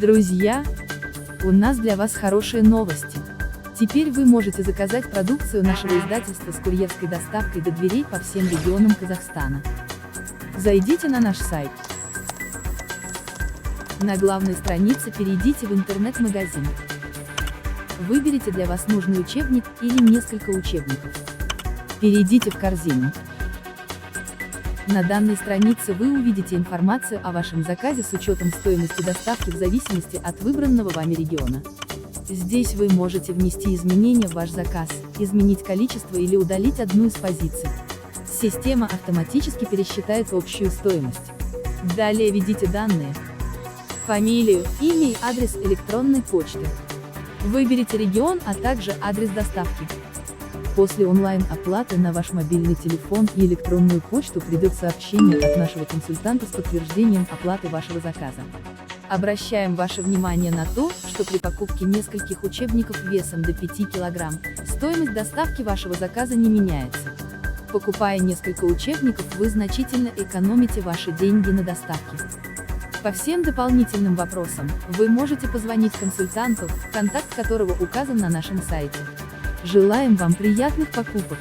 Друзья, у нас для вас хорошие новости. Теперь вы можете заказать продукцию нашего издательства с курьерской доставкой до дверей по всем регионам Казахстана. Зайдите на наш сайт. На главной странице перейдите в интернет-магазин. Выберите для вас нужный учебник или несколько учебников. Перейдите в корзину. На данной странице вы увидите информацию о вашем заказе с учетом стоимости доставки в зависимости от выбранного вами региона. Здесь вы можете внести изменения в ваш заказ, изменить количество или удалить одну из позиций. Система автоматически пересчитает общую стоимость. Далее введите данные: фамилию, имя и адрес электронной почты. Выберите регион, а также адрес доставки. После онлайн-оплаты на ваш мобильный телефон и электронную почту придет сообщение от нашего консультанта с подтверждением оплаты вашего заказа. Обращаем ваше внимание на то, что при покупке нескольких учебников весом до 5 кг, стоимость доставки вашего заказа не меняется. Покупая несколько учебников, вы значительно экономите ваши деньги на доставке. По всем дополнительным вопросам, вы можете позвонить консультанту, контакт которого указан на нашем сайте. Желаем вам приятных покупок!